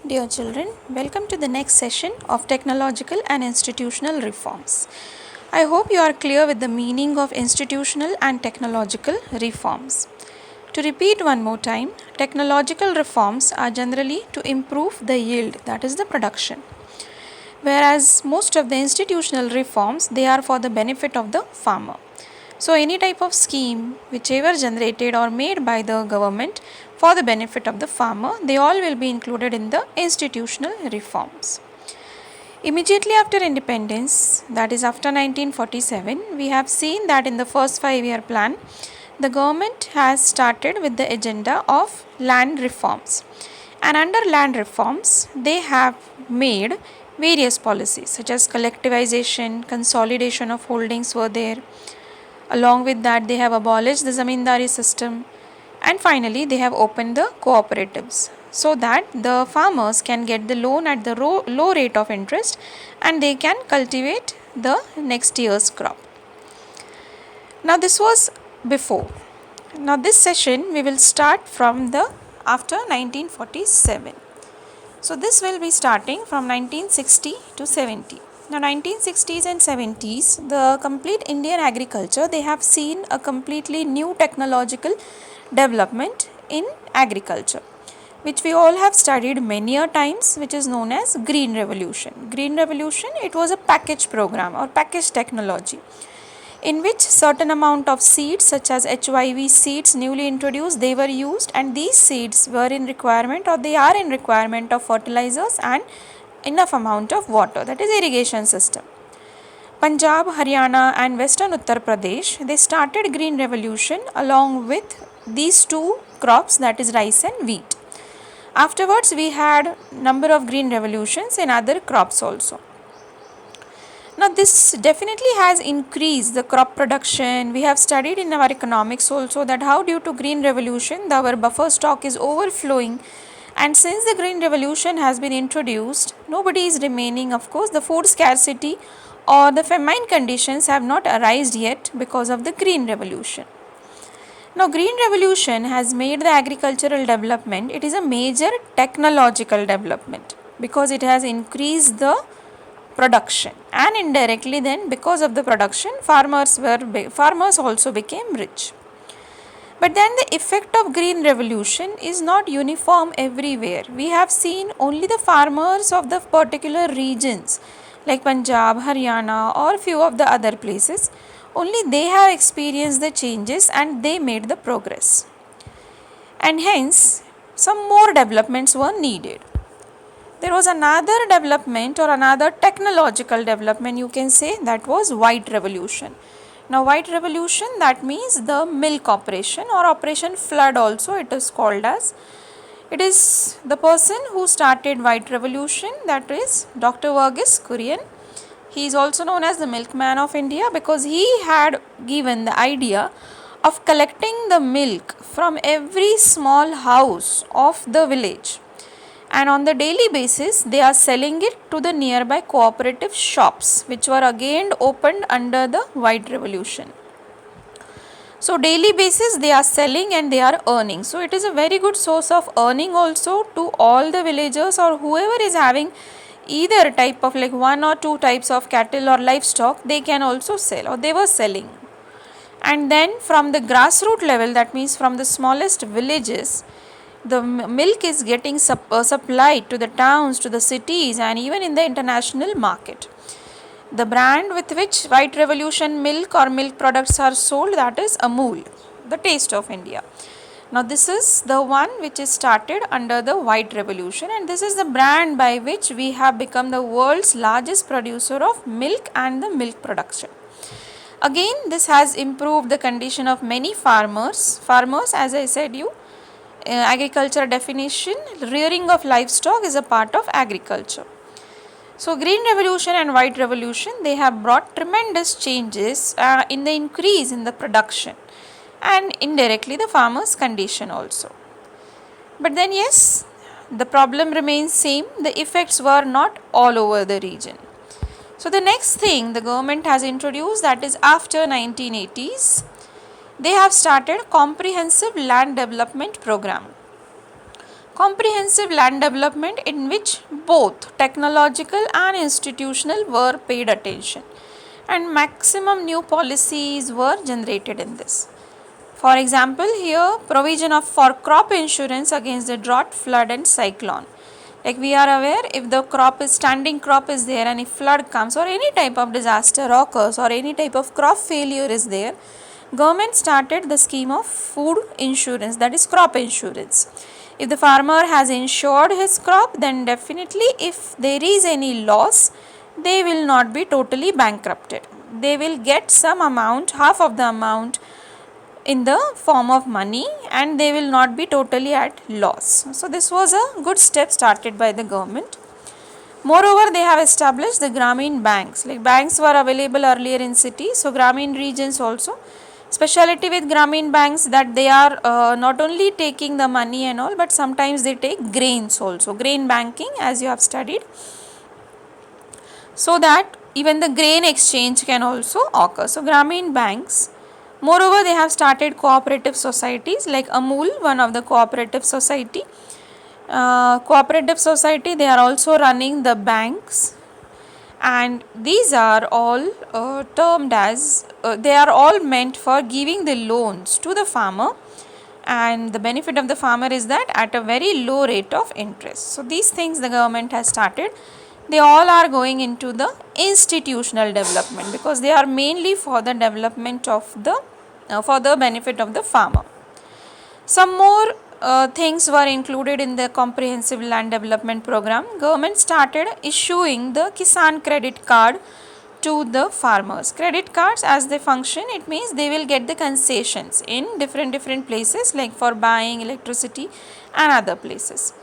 Dear children, welcome to the next session of Technological and Institutional Reforms. I hope you are clear with the meaning of institutional and technological reforms. To repeat one more time, technological reforms are generally to improve the yield, that is the production. Whereas most of the institutional reforms, they are for the benefit of the farmer. So any type of scheme whichever generated or made by the government for the benefit of the farmer, they all will be included in the institutional reforms. Immediately after independence, that is after 1947, we have seen that in the first 5-year plan, the government has started with the agenda of land reforms. And under land reforms, they have made various policies such as collectivization, consolidation of holdings were there. Along with that, they have abolished the zamindari system, and finally they have opened the cooperatives so that the farmers can get the loan at the low rate of interest and they can cultivate the next year's crop. Now this was before. Now this session we will start from the after 1947. So this will be starting from 1960 to 70. Now 1960s and 70s, the complete Indian agriculture, they have seen a completely new technological development in agriculture, which we all have studied many a times, which is known as Green Revolution. Green Revolution, it was a package program or package technology in which certain amount of seeds such as HYV seeds newly introduced, they were used, and these seeds were in requirement or they are in requirement of fertilizers and enough amount of water, that is irrigation system. Punjab, Haryana and Western Uttar Pradesh, they started Green Revolution along with these two crops, that is rice and wheat. Afterwards we had number of green revolutions in other crops also. Now this definitely has increased the crop production. We have studied in our economics also that how due to green revolution our buffer stock is overflowing, and since the green revolution has been introduced, nobody is remaining. Of course, the food scarcity or the famine conditions have not arisen yet because of the green revolution. Now green revolution has made the agricultural development, it is a major technological development because it has increased the production, and indirectly then because of the production farmers also became rich. But then the effect of green revolution is not uniform everywhere. We have seen only the farmers of the particular regions like Punjab, Haryana or few of the other places, only they have experienced the changes and they made the progress, and hence some more developments were needed. There was another development or another technological development, you can say, that was white revolution. Now white revolution, that means the milk operation or operation flood also it is called as. It is the person who started white revolution, that is Dr. Verghese Kurian. He is also known as the milkman of India because he had given the idea of collecting the milk from every small house of the village, and on the daily basis they are selling it to the nearby cooperative shops which were again opened under the white revolution. So daily basis they are selling and they are earning. So it is a very good source of earning also to all the villagers or whoever is having either type of like one or two types of cattle or livestock, they can also sell or they were selling. And then from the grassroots level, that means from the smallest villages, the milk is getting supplied to the towns, to the cities and even in the international market. The brand with which white revolution milk or milk products are sold, that is Amul, the taste of India. Now this is the one which is started under the white revolution, and this is the brand by which we have become the world's largest producer of milk and the milk production. Again, this has improved the condition of many farmers. Farmers, as I said you, agriculture definition, rearing of livestock is a part of agriculture. So green revolution and white revolution, they have brought tremendous changes in the increase in the production and indirectly the farmers condition also. But then yes, the problem remains same, the effects were not all over the region. So the next thing the government has introduced, that is after 1980s, they have started comprehensive land development program. Comprehensive land development in which both technological and institutional were paid attention and maximum new policies were generated in this. For example, here provision of for crop insurance against the drought, flood and cyclone. Like we are aware, if the crop is standing crop is there and if flood comes or any type of disaster occurs or any type of crop failure is there, government started the scheme of food insurance, that is crop insurance. If the farmer has insured his crop, then definitely if there is any loss, they will not be totally bankrupted. They will get some amount, half of the amount in the form of money, and they will not be totally at loss. So this was a good step started by the government. Moreover, they have established the Grameen banks. Like banks were available earlier in cities, so Grameen regions also. Speciality with Grameen banks that they are not only taking the money and all, but sometimes they take grains also. Grain banking, as you have studied, so that even the grain exchange can also occur. So Grameen banks. Moreover, they have started cooperative societies like Amul, one of the cooperative society. They are also running the banks, and these are all termed as, they are all meant for giving the loans to the farmer, and the benefit of the farmer is that at a very low rate of interest. So these things the government has started. They all are going into the institutional development because they are mainly for the development of the for the benefit of the farmer. Some more things were included in the comprehensive land development program. Government started issuing the Kisan credit card to the farmers. Credit cards, as they function, it means they will get the concessions in different places, like for buying electricity and other places.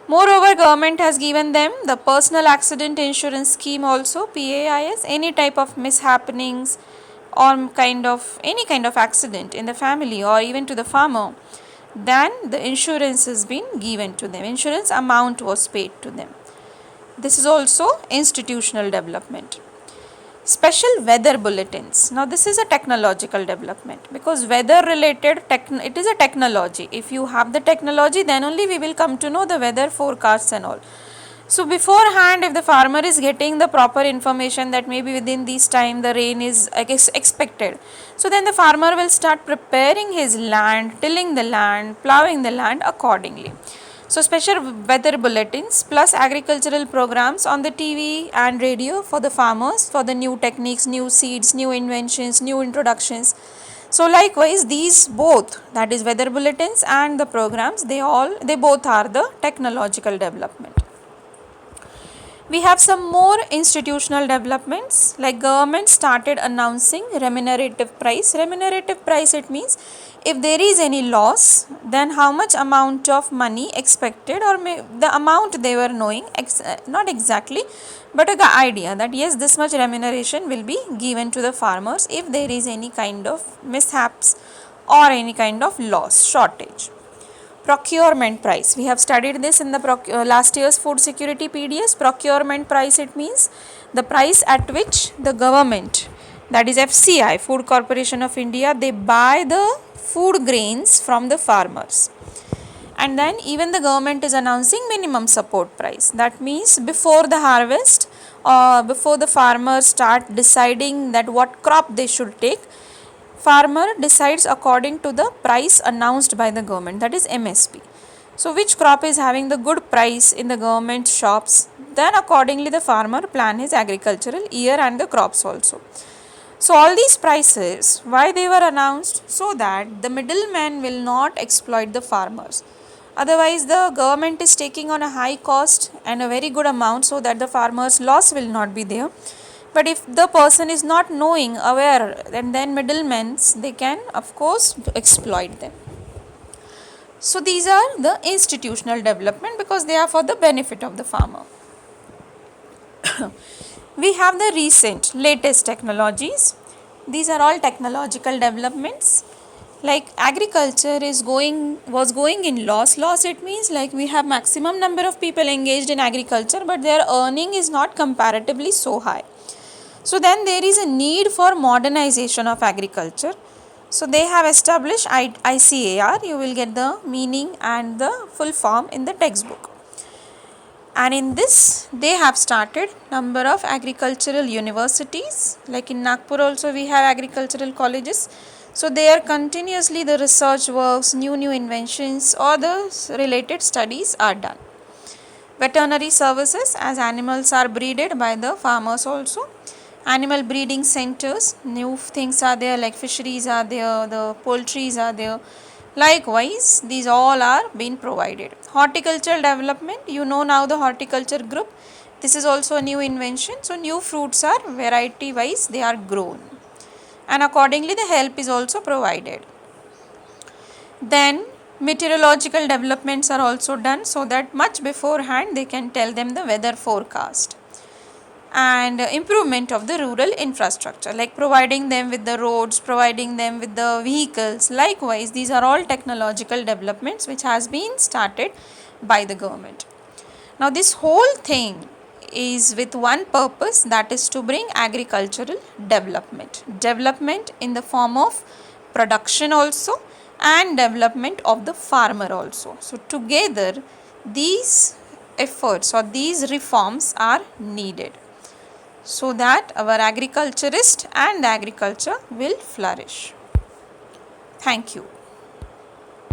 Moreover, government has given them the personal accident insurance scheme also, PAIS. Any type of mishappenings or any kind of accident in the family or even to the farmer, then the insurance has been given to them. Insurance amount was paid to them. This is also institutional development. Special weather bulletins. Now this is a technological development because weather related it is a technology. If you have the technology, then only we will come to know the weather forecasts and all. So beforehand, if the farmer is getting the proper information that maybe within this time the rain is expected, so then the farmer will start preparing his land, tilling the land, ploughing the land accordingly. So special weather bulletins plus agricultural programs on the TV and radio for the farmers for the new techniques, new seeds, new inventions, new introductions. So likewise, these both, that is weather bulletins and the programs, they both are the technological development. We have some more institutional developments, like government started announcing remunerative price. Remunerative price, it means if there is any loss, then how much amount of money expected, or the amount they were knowing, not exactly, but an idea that yes, this much remuneration will be given to the farmers if there is any kind of mishaps or any kind of loss, shortage. Procurement price. We have studied this in the last year's food security PDS. Procurement price, it means the price at which the government, that is FCI, Food Corporation of India, they buy the food grains from the farmers. And then even the government is announcing minimum support price. That means before the harvest, before the farmers start deciding that what crop they should take, farmer decides according to the price announced by the government, that is MSP. So which crop is having the good price in the government shops, then accordingly the farmer plan his agricultural year and the crops also. So all these prices, why they were announced? So that the middlemen will not exploit the farmers. Otherwise the government is taking on a high cost and a very good amount so that the farmers' loss will not be there. But if the person is not knowing, aware, and then middlemen, they can of course exploit them. So these are the institutional development because they are for the benefit of the farmer. We have the recent latest technologies. These are all technological developments. Like agriculture was going in loss. Loss, it means like we have maximum number of people engaged in agriculture, but their earning is not comparatively so high. So then there is a need for modernization of agriculture. So they have established ICAR. You will get the meaning and the full form in the textbook. And in this they have started number of agricultural universities, like in Nagpur also we have agricultural colleges. So there continuously the research works, new inventions or the related studies are done. Veterinary services, as animals are breeded by the farmers also. Animal breeding centers, new things are there, like fisheries are there, the poultries are there. Likewise, these all are being provided. Horticultural development, you know now the horticulture group. This is also a new invention. So new fruits are variety wise they are grown, and accordingly the help is also provided. Then meteorological developments are also done, so that much beforehand they can tell them the weather forecast. And improvement of the rural infrastructure, like providing them with the roads, providing them with the vehicles. Likewise, these are all technological developments which has been started by the government. Now this whole thing is with one purpose, that is to bring agricultural development in the form of production also and development of the farmer also. So together these efforts or these reforms are needed, so that our agriculturist and agriculture will flourish. Thank you.